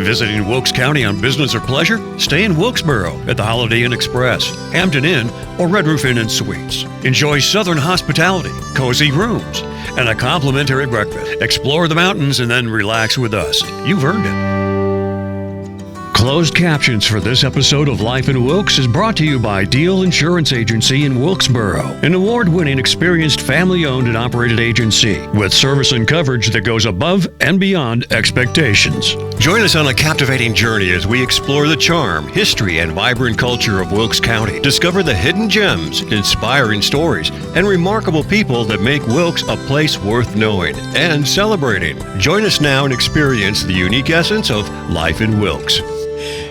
Visiting Wilkes County on business or pleasure? Stay in Wilkesboro at the Holiday Inn Express, Hampton Inn, or Red Roof Inn and Suites. Enjoy Southern hospitality, cozy rooms, and a complimentary breakfast. Explore the mountains and then relax with us. You've earned it. Closed captions for this episode of Life in Wilkes is brought to you by Deal Insurance Agency in Wilkesboro, an award-winning, experienced, family-owned and operated agency with service and coverage that goes above and beyond expectations. Join us on a captivating journey as we explore the charm, history, and vibrant culture of Wilkes County. Discover the hidden gems, inspiring stories, and remarkable people that make Wilkes a place worth knowing and celebrating. Join us now and experience the unique essence of Life in Wilkes.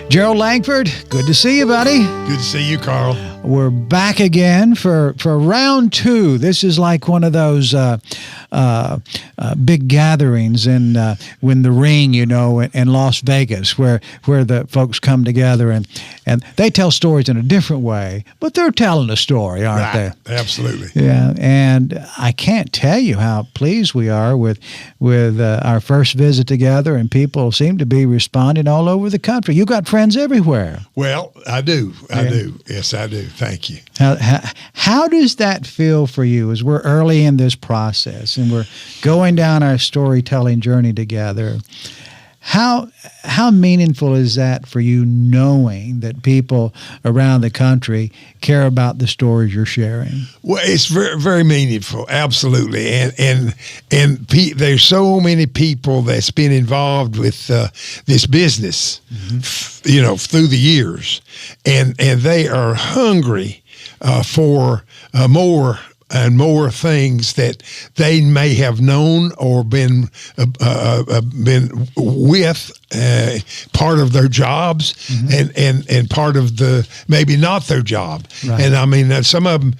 Gerald Lankford, good to see you, buddy. Good to see you, Carl. We're back again for round two. This is like one of those big gatherings in when the Ring, in Las Vegas, where the folks come together and they tell stories in a different way, but they're telling a story, aren't they? Absolutely. Yeah, and I can't tell you how pleased we are with our first visit together, and people seem to be responding all over the country. You got friends everywhere. Well, I do. I do. Yes, I do. Thank you. How does that feel for you as we're early in this process and we're going down our storytelling journey together? How meaningful is that for you, knowing that people around the country care about the stories you're sharing? Well, it's very, very meaningful, absolutely, and there's so many people that's been involved with this business, through the years, and they are hungry for more and more things that they may have known or been with part of their jobs, and part of the maybe not their job. Right. And I mean, some of them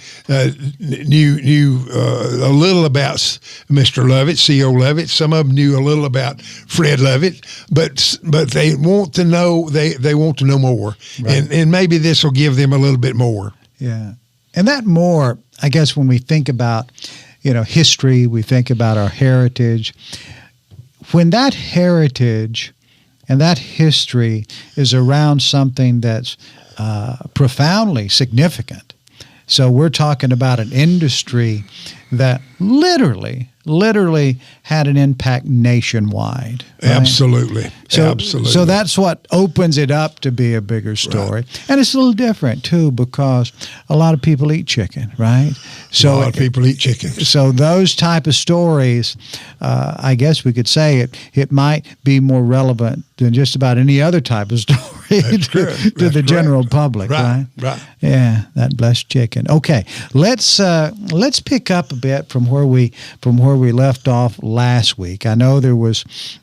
knew a little about Mr. Lovette, C.O. Lovette. Some of them knew a little about Fred Lovette, but they want to know they want to know more, right. and maybe this will give them a little bit more. Yeah, and that more, I guess, when we think about, history, we think about our heritage. When that heritage and that history is around something that's profoundly significant. So we're talking about an industry that literally had an impact nationwide. Right? Absolutely. Absolutely. So that's what opens it up to be a bigger story. Right. And it's a little different, too, because a lot of people eat chicken, right? So a lot of people eat chicken. So those type of stories, I guess we could say it might be more relevant than just about any other type of story to the general public, right? Right. Yeah, that blessed chicken. Okay, let's pick up a bit from where we left off last week. I know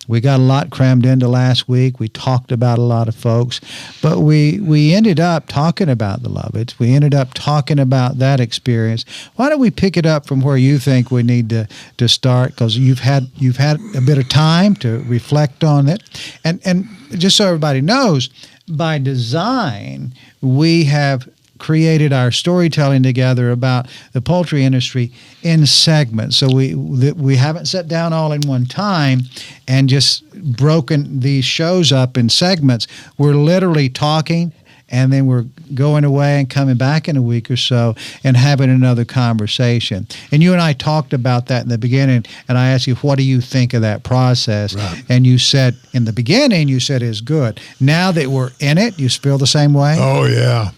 we got a lot crammed into last week. We talked about a lot of folks, but we ended up talking about the Lovettes. We ended up talking about that experience. Why don't we pick it up from where you think we need to start? Because you've had a bit of time to reflect on it, and just so everybody knows, by design, we have created our storytelling together about the poultry industry in segments. So we haven't sat down all in one time and just broken these shows up in segments. We're literally talking, and then we're going away and coming back in a week or so and having another conversation. And you and I talked about that in the beginning, and I asked you, what do you think of that process? Right. And you said, in the beginning, it's good. Now that we're in it, you feel the same way? Oh, yeah.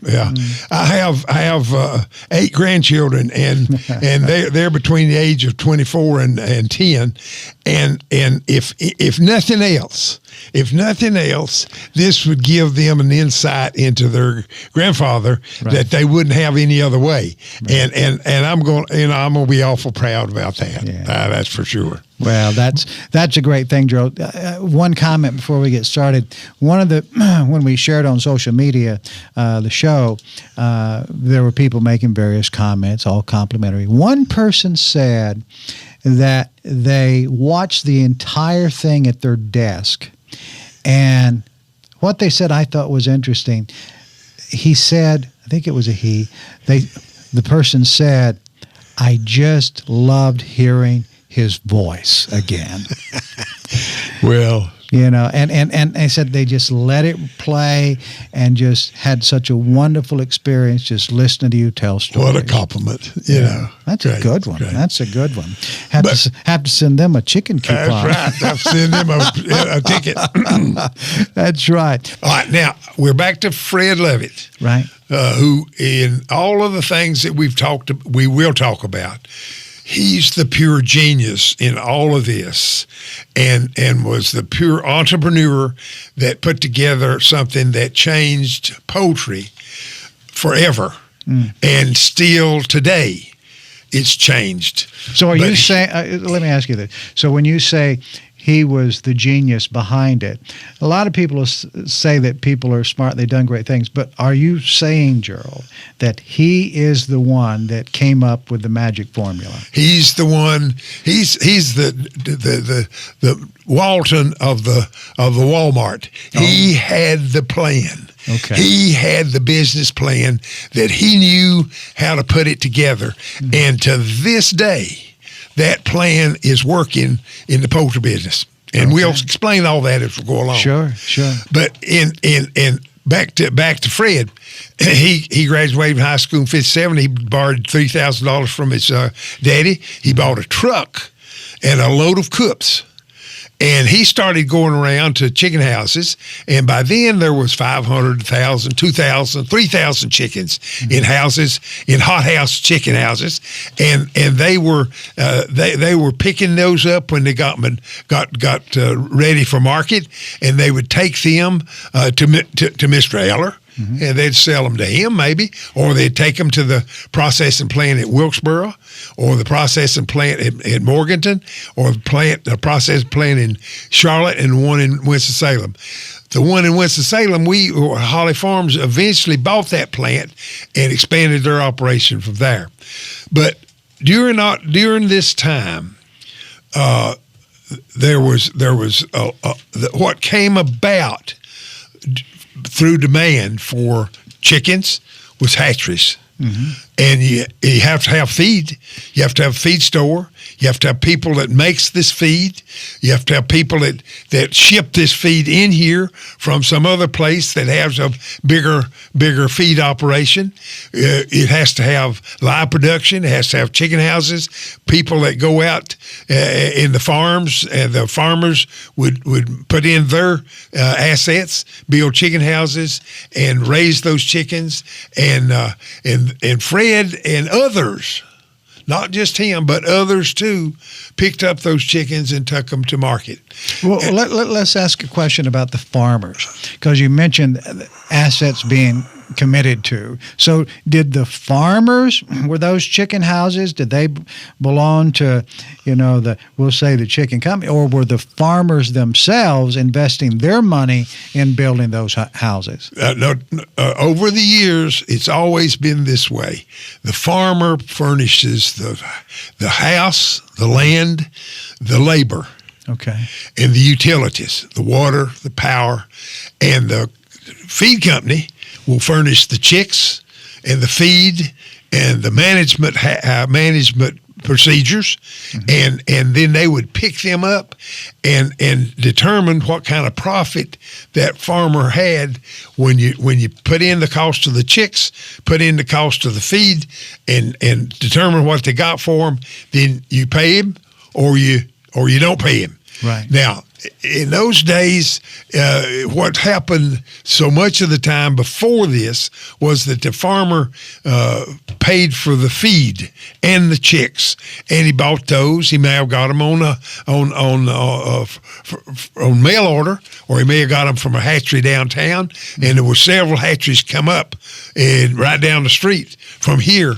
I have 8 grandchildren, and they're between the age of 24 and 10. And if nothing else, this would give them an insight into their grandfather that they wouldn't have any other way. Right. And I'm going to be awful proud about that. Yeah. That's for sure. Well, that's a great thing, Gerald. One comment before we get started. When we shared on social media the show, there were people making various comments, all complimentary. One person said that they watched the entire thing at their desk, and what they said I thought was interesting. He said, I think it was a he. The person said, "I just loved hearing his voice again." Well, And they said they just let it play and just had such a wonderful experience just listening to you tell stories. What a compliment, you know. That's Great, a good one. great. That's a good one. Have to send them a chicken coupon. That's right. I'll send them a ticket. That's right. All right, now we're back to Fred Lovette, Right. who in all of the things that we will talk about, he's the pure genius in all of this, and was the pure entrepreneur that put together something that changed poultry forever, and still today it's changed. So are you saying, let me ask you this. So when you say he was the genius behind it, a lot of people say that people are smart, they've done great things, but are you saying, Gerald, that he is the one that came up with the magic formula? He's the one, he's the Walton of the Walmart. Oh. He had the plan. Okay. He had the business plan that he knew how to put it together. Mm-hmm. And to this day, that plan is working in the poultry business. And we'll explain all that as we go along. Sure. But in back to Fred, he graduated from high school in 57. He borrowed $3,000 from his daddy. He bought a truck and a load of coops. And he started going around to chicken houses, and by then there was 500, 1,000, 2,000, 3,000 chickens in houses, in hothouse chicken houses, and they were picking those up when they got ready for market, and they would take them to Mr. Eller. Mm-hmm. And they'd sell them to him maybe, or they'd take them to the processing plant at Wilkesboro, or the processing plant at Morganton, or the processing plant in Charlotte, and one in Winston-Salem. The one in Winston-Salem, Holly Farms eventually bought that plant and expanded their operation from there. But during this time, there was what came about through demand for chickens was hatcheries. Mm-hmm. And you have to have feed. You have to have a feed store. You have to have people that makes this feed. You have to have people that ship this feed in here from some other place that has a bigger feed operation. It has to have live production. It has to have chicken houses. People that go out in the farms, and the farmers would put in their assets, build chicken houses, and raise those chickens. And Fred and others, not just him, but others too, picked up those chickens and took them to market. Well, let's ask a question about the farmers, because you mentioned assets being committed to. So did the farmers, were those chicken houses, did they belong to, we'll say the chicken company, or were the farmers themselves investing their money in building those houses? No, over the years, it's always been this way. The farmer furnishes the house, the land, the labor. Okay. And the utilities, the water, the power, and the feed company will furnish the chicks and the feed and the management procedures, mm-hmm. and then they would pick them up and determine what kind of profit that farmer had when you put in the cost of the chicks, put in the cost of the feed, and determine what they got for them. Then you pay him or you don't pay him. Right. Now, in those days, what happened so much of the time before this was that the farmer paid for the feed and the chicks, and he bought those. He may have got them on mail order, or he may have got them from a hatchery downtown. And there were several hatcheries come up and right down the street from here,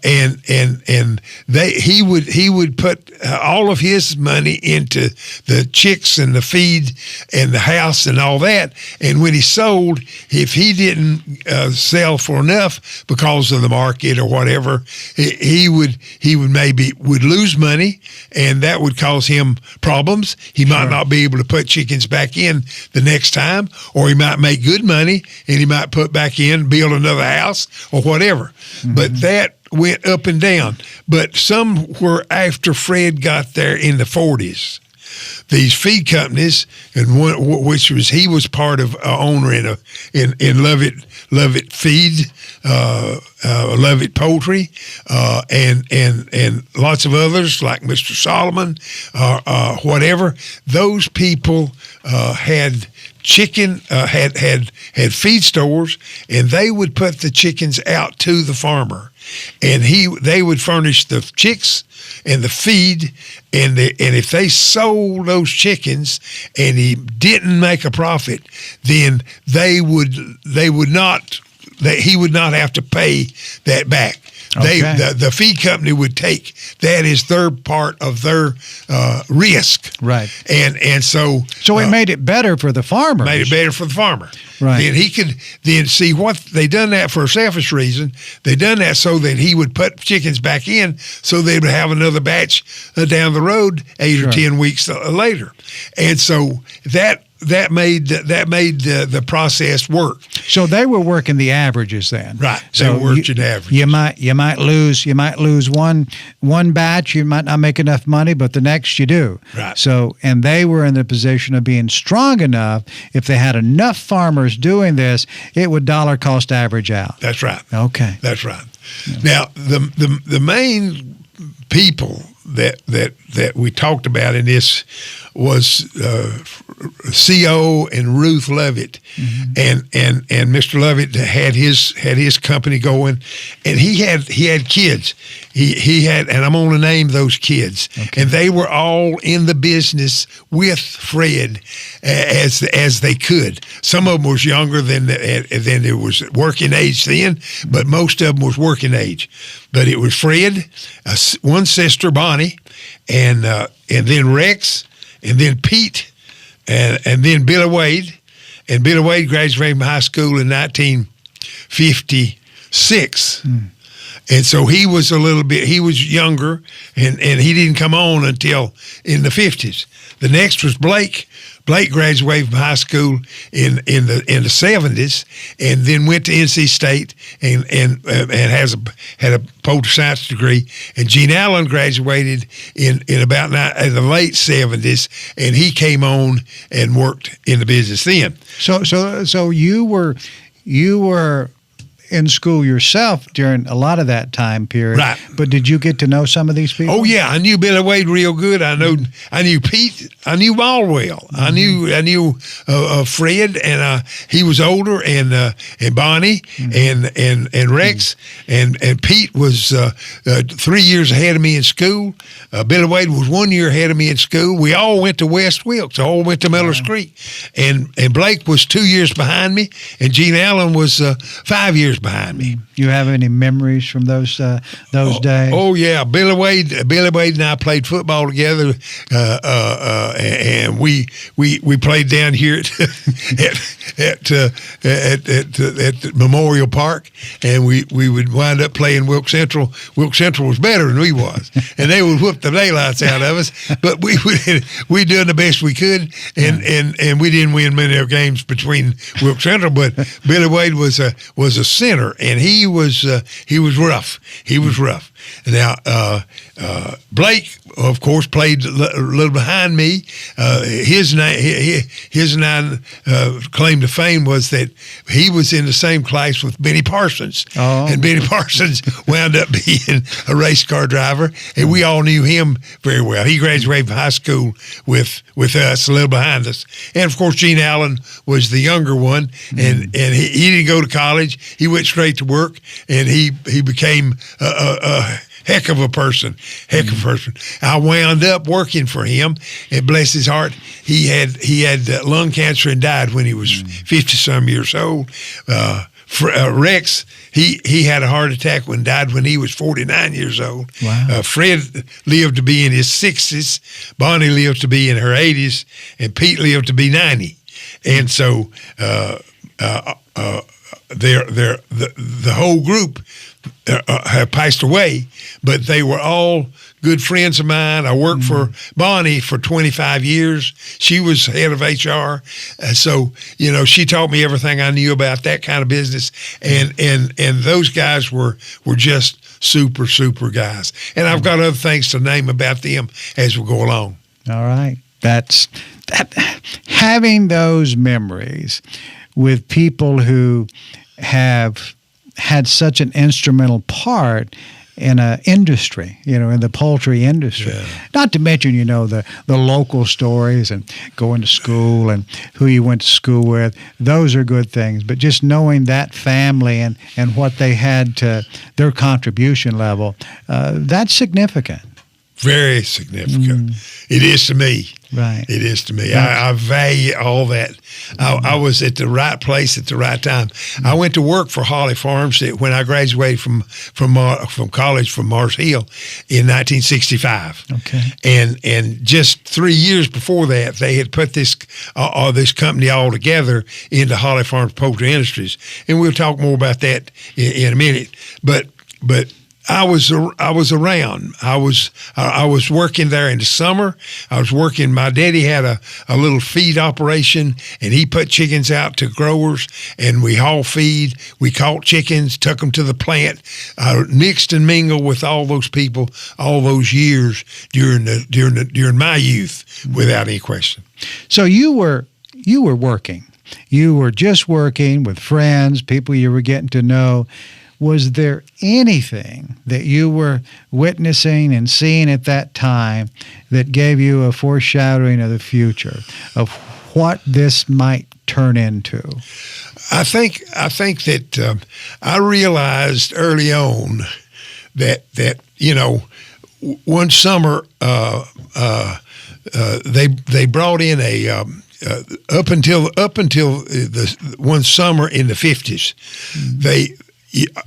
and he would put all of his money into the chicks and the feed and the house and all that. And when he sold, if he didn't sell for enough because of the market or whatever, he would lose money, and that would cause him problems. He might not be able to put chickens back in the next time, or he might make good money and he might put back in, build another house or whatever. Mm-hmm. But that went up and down. But somewhere after Fred got there in the 40s, these feed companies, and he was part of owner in Lovette Feed, Lovette Poultry, and lots of others like Mr. Solomon, whatever. Those people had chicken, had feed stores, and they would put the chickens out to the farmer, and they would furnish the chicks and the feed, and if they sold those chickens and he didn't make a profit, then he would not have to pay that back. Okay. The feed company would take that as their part of their risk, right? And so it made it better for the farmer. Made it better for the farmer, right? Then he could see what they done that for a selfish reason. They done that so that he would put chickens back in, so they would have another batch down the road 8 or 10 weeks later, and so that made the process work. So they were working the averages then, right? So they worked the averages. You might lose one batch. You might not make enough money, but the next you do. Right. So and they were in the position of being strong enough. If they had enough farmers doing this, it would dollar cost average out. That's right. Okay. That's right. Yeah. Now the main people that we talked about in this was CO and Ruth Lovette, and Mr. Lovette had his company going, and he had kids. He had, and I'm going to name those kids, okay. And they were all in the business with Fred as they could. Some of them was younger than there was working age then, but most of them was working age. But it was Fred, one sister Bonnie, and then Rex, and then Pete, and then Billy Wade. And Billy Wade graduated from high school in 1956. And so he was he was younger, and he didn't come on until in the 50s. The next was Blake. Blake graduated from high school in the 70s, and then went to NC State and had a poultry science degree. And Gene Allen graduated in about in the late 70s, and he came on and worked in the business then. So you were in school yourself during a lot of that time period, right? But did you get to know some of these people? Oh yeah, I knew Billy Wade real good. I knew Pete. I knew all well. I knew Fred, and he was older, and Bonnie, and Rex, and Pete was 3 years ahead of me in school. Billy Wade was 1 year ahead of me in school. We all went to West Wilkes. All went to Miller's Creek, and Blake was 2 years behind me, and Gene Allen was 5 years behind me. You have any memories from those days? Oh yeah, Billy Wade and I played football together, and we played down here at Memorial Park, and we would wind up playing Wilkes Central. Wilkes Central was better than we was, and they would whoop the daylights out of us. But we doing the best we could, and we didn't win many of games between Wilkes Central. But Billy Wade was a center, and he was rough. He was rough. Now Blake, of course, played a little behind me. His claim to fame was that he was in the same class with Benny Parsons, and Benny Parsons wound up being a race car driver, and we all knew him very well. He graduated from high school with us, a little behind us, and of course Gene Allen was the younger one, and he didn't go to college. He went straight to work, and he became a heck of a person. I wound up working for him, and bless his heart, he had lung cancer and died when he was 50-some years old. Rex, he had a heart attack and died when he was 49 years old. Wow. Fred lived to be in his 60s. Bonnie lived to be in her 80s, and Pete lived to be 90. And so the whole group have passed away, but they were all good friends of mine. I worked for Bonnie for 25 years. She was head of HR. So, she taught me everything I knew about that kind of business. And those guys were just super, super guys. And I've got other things to name about them as we go along. All right. that having those memories with people who have had such an instrumental part in an industry, in the poultry industry. Yeah. Not to mention, the local stories and going to school and who you went to school with. Those are good things. But just knowing that family and what they had to their contribution level, that's significant. Very significant. It is to me. Right. It is to me. I value all that. I was at the right place at the right time. I went to work for Holly Farms when I graduated from college from Mars Hill in 1965. Okay. And just 3 years before that, they had put this company all together into Holly Farms Poultry Industries, and we'll talk more about that in a minute. But I was around. I was working there in the summer. I was working. My daddy had a little feed operation, and he put chickens out to growers, and we haul feed. We caught chickens, took them to the plant. I mixed and mingled with all those people all those years during my youth, without any question. So you were working. You were just working with friends, people you were getting to know. Was there anything that you were witnessing and seeing at that time that gave you a foreshadowing of the future, of what this might turn into? I think that I realized early on that one summer they brought in a up until the one summer in the 50s,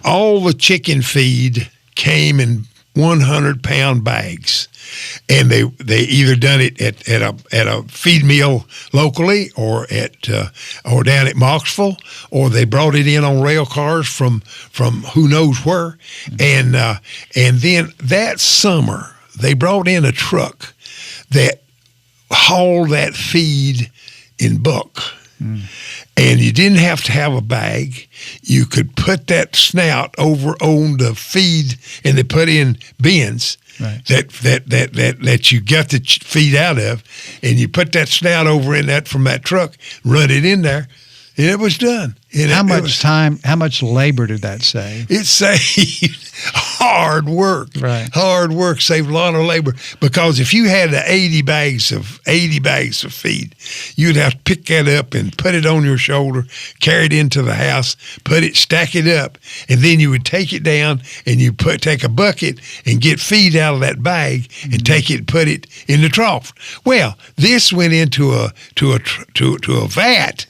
all the chicken feed came in 100-pound bags, and they either done it at a feed mill locally or down at Moxville, or they brought it in on rail cars from who knows where, and then that summer they brought in a truck that hauled that feed in bulk. And you didn't have to have a bag. You could put that snout over on the feed, and they put in bins that you got the feed out of, and you put that snout over in that from that truck, run it in there, and it was done. And how much labor did that save? It saved hard work. Right. Hard work saved a lot of labor, because if you had 80 bags of feed, you'd have to pick that up and put it on your shoulder, carry it into the house, stack it up, and then you would take it down and you take a bucket and get feed out of that bag and take it and put it in the trough. Well, this went into a vat.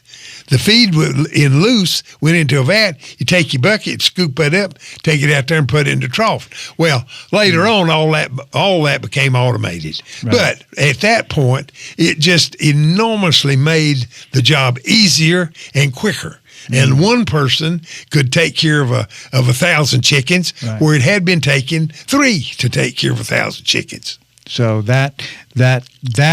The feed in loose went into a vat. You take your bucket, scoop it up, take it out there and put it in the trough. Well, later on, all that became automated. Right. But at that point, it just enormously made the job easier and quicker. And one person could take care of 1,000 chickens, where it had been taking 3 to take care of 1,000 chickens. So that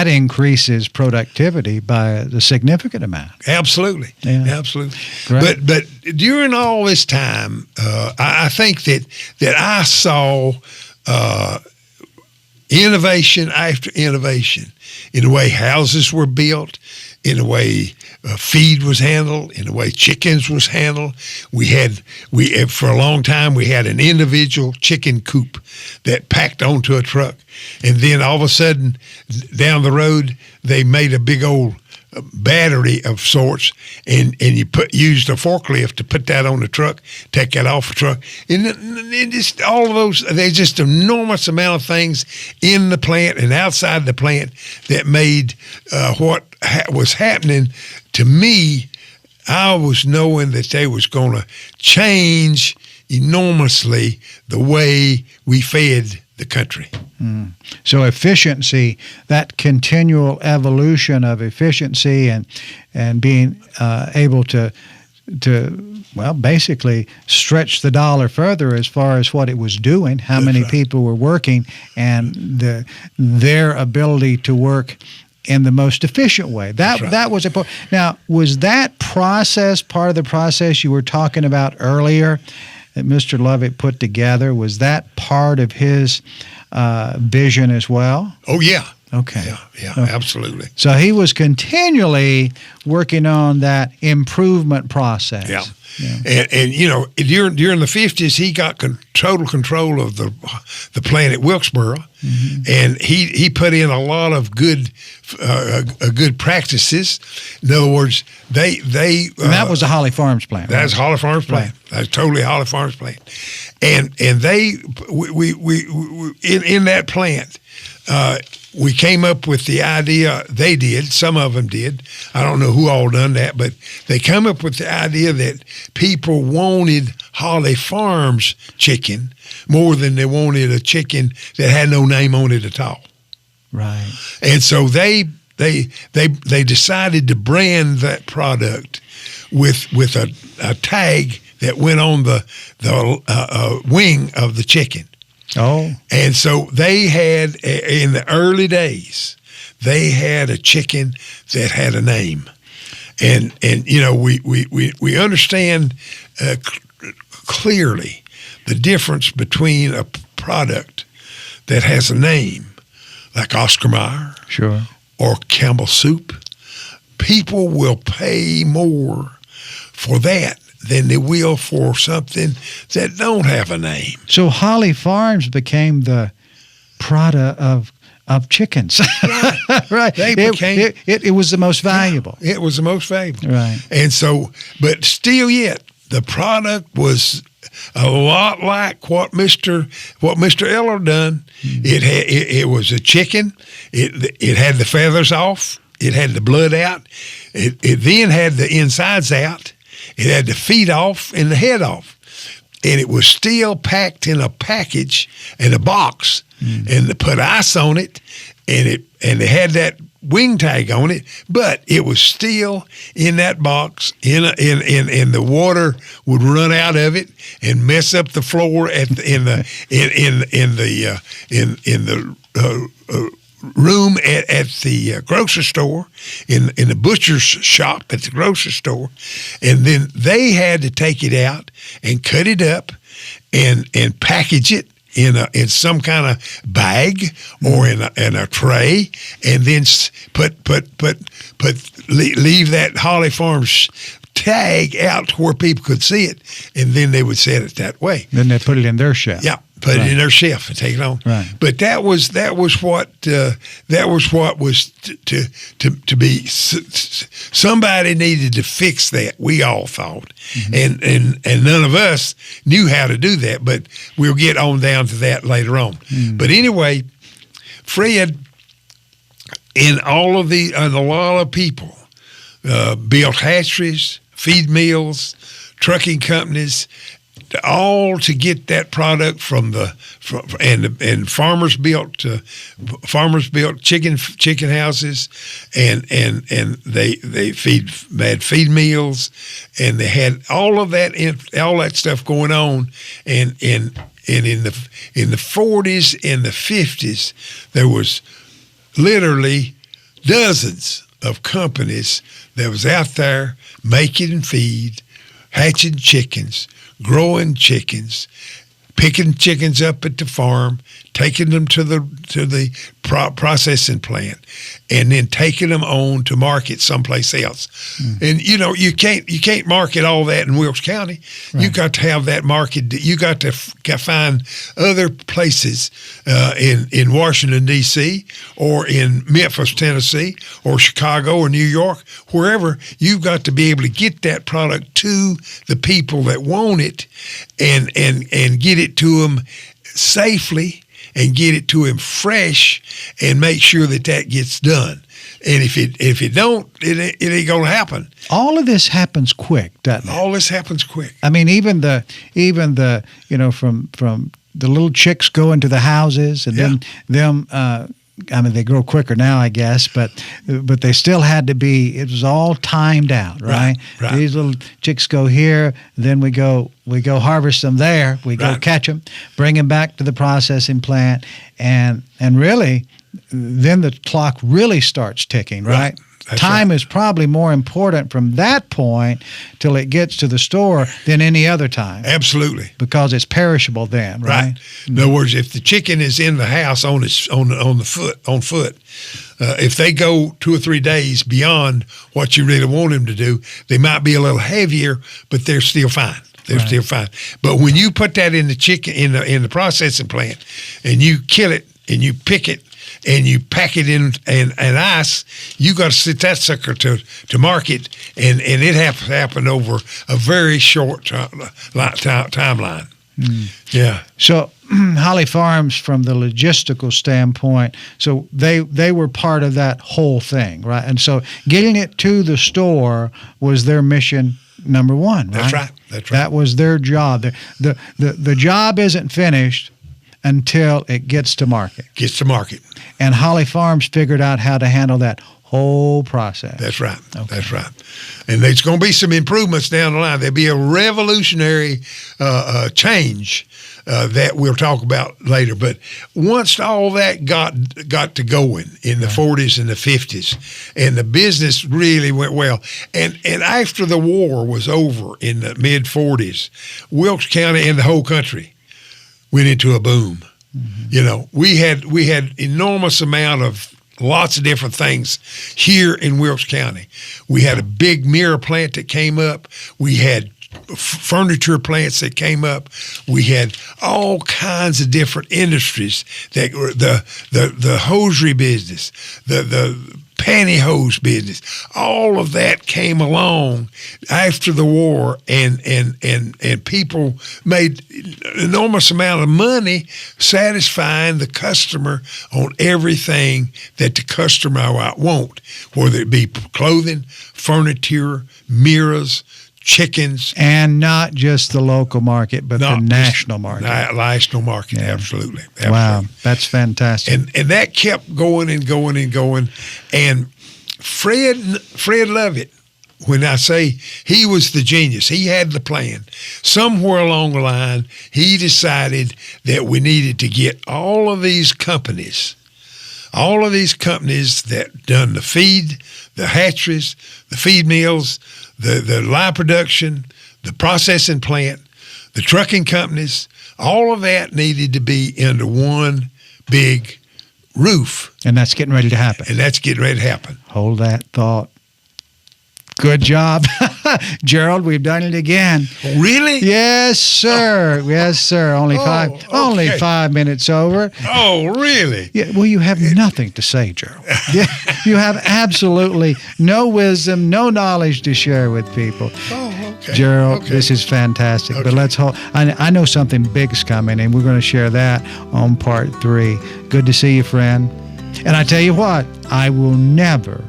increases productivity by a significant amount. Absolutely, absolutely. Great. But during all this time, I think that I saw innovation after innovation in the way houses were built, in the way feed was handled, in the way chickens was handled. For a long time, we had an individual chicken coop that packed onto a truck. And then all of a sudden, down the road, they made a big old battery of sorts, and you used a forklift to put that on the truck, take that off the truck. And just all of those, there's just an enormous amount of things in the plant and outside the plant that made what was happening to me. I was knowing that they was going to change enormously the way we fed the country. So efficiency, that continual evolution of efficiency and being able to basically stretch the dollar further as far as what it was doing, how many people were working, and their ability to work in the most efficient way. That was important. Now, was that process part of the process you were talking about earlier that Mr. Lovette put together? Was that part of his vision as well? Oh, yeah. Okay. Yeah, Okay. absolutely. So he was continually working on that improvement process. Yeah. And during the 50s, he got total control of the plant at Wilkesboro, and he put in a lot of good practices. In other words, they and that was a Holly Farms plant. That's Holly Farms plant. Right. That's totally Holly Farms plant, and they in that plant. We came up with the idea, they did, some of them did. I don't know who all done that, but they come up with the idea that people wanted Holly Farms chicken more than they wanted a chicken that had no name on it at all. Right. And so they decided to brand that product with a tag that went on the wing of the chicken. Oh. And so they had, in the early days, they had a chicken that had a name. And we understand clearly the difference between a product that has a name, like Oscar Mayer, Sure, or Campbell Soup. People will pay more for that than they will for something that don't have a name. So Holly Farms became the Prada of chickens. Right. Right. It was the most valuable. Yeah, it was the most valuable. Right. And so, but still yet, the product was a lot like what Mr. Eller done. It was a chicken. It had the feathers off. It had the blood out. It then had the insides out. It had the feet off and the head off. And it was still packed in a package in a box, and they put ice on it, and it had that wing tag on it, but it was still in that box. In the water would run out of it and mess up the floor in the room at the grocery store, in the butcher's shop at the grocery store, and then they had to take it out and cut it up and package it in some kind of bag or in a tray, and then leave that Holly Farms tag out to where people could see it, and then they would set it that way. Then they put it in their shelf. Yeah. Put it in their shelf and take it on. Right. But that was what was to be. Somebody needed to fix that. We all thought, and none of us knew how to do that. But we'll get on down to that later on. But anyway, Fred, a lot of people built hatcheries, feed mills, trucking companies, all to get that product and farmers built chicken houses, and they had feed mills, and they had all that stuff going on, and in the 40s and the 50s there was literally dozens of companies that was out there making feed, hatching chickens, growing chickens, picking chickens up at the farm, taking them to the processing plant, and then taking them on to market someplace else. And you can't market all that in Wilkes County. Right. You got to have that market. You got to find other places in Washington D.C. or in Memphis, Tennessee, or Chicago or New York, wherever. You've got to be able to get that product to the people that want it, and get it to them safely, and get it to him fresh, and make sure that gets done. And if it don't, it ain't gonna happen. All of this happens quick, doesn't it? All this happens quick. I mean, even the from the little chicks go into the houses, and then them. I mean, they grow quicker now, I guess, but they still had to be. It was all timed out, right? Right. These little chicks go here, then we go harvest them there. We go catch them, bring them back to the processing plant, and really, then the clock really starts ticking, right? Time is probably more important from that point till it gets to the store than any other time. Absolutely. Because it's perishable then, right? In other words, if the chicken is in the house on foot, if they go 2 or 3 days beyond what you really want them to do, they might be a little heavier, but they're still fine. They're still fine. But when you put that in the chicken in the processing plant, and you kill it and you pick it and you pack it in ice, you got to sit that sucker to market, and it has to happen over a very short timeline. Yeah. So Holly Farms, from the logistical standpoint, so they were part of that whole thing, right? And so getting it to the store was their mission number one, right? That's right. That was their job. The job isn't finished until it gets to market. And Holly Farms figured out how to handle that whole process. That's right. Okay. That's right. And there's going to be some improvements down the line. There'll be a revolutionary change that we'll talk about later. But once all that got to going in the 40s and the 50s, and the business really went well, and after the war was over in the mid 40s, Wilkes County and the whole country went into a boom. Mm-hmm. You know, we had enormous amount of lots of different things here in Wilkes County. We had a big mirror plant that came up. We had furniture plants that came up. We had all kinds of different industries that were the hosiery business, the pantyhose business. All of that came along after the war, and people made enormous amount of money satisfying the customer on everything that the customer might want, whether it be clothing, furniture, mirrors, chickens. And not just the local market, but the national market. National market, yeah. Absolutely. Wow, that's fantastic. And that kept going and going and going. And Fred Lovette, when I say he was the genius, he had the plan. Somewhere along the line, he decided that we needed to get all of these companies that done the feed, the hatcheries, the feed mills, the live production, the processing plant, the trucking companies, all of that needed to be under one big roof. And that's getting ready to happen. Hold that thought. Good job. Gerald, we've done it again. Really? Yes, sir. Yes, sir. Only 5 minutes over. Oh, really? Yeah, well, you have nothing to say, Gerald. You have absolutely no wisdom, no knowledge to share with people. Oh, okay. Gerald, this is fantastic. Okay. But let's hold. I know something big's coming, and we're going to share that on part 3. Good to see you, friend. And I tell you what, I will never,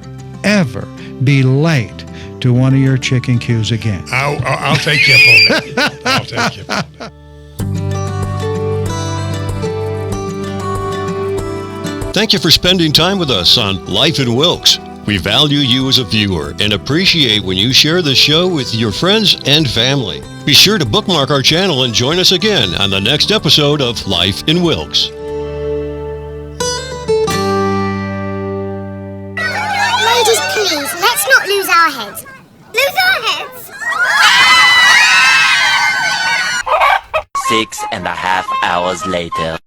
ever be late to one of your chicken cues again. I'll take you up on that. I'll take you up on that. Thank you for spending time with us on Life in Wilkes. We value you as a viewer and appreciate when you share the show with your friends and family. Be sure to bookmark our channel and join us again on the next episode of Life in Wilkes. Ladies, please, let's not lose our heads. Lose our heads? 6.5 hours later.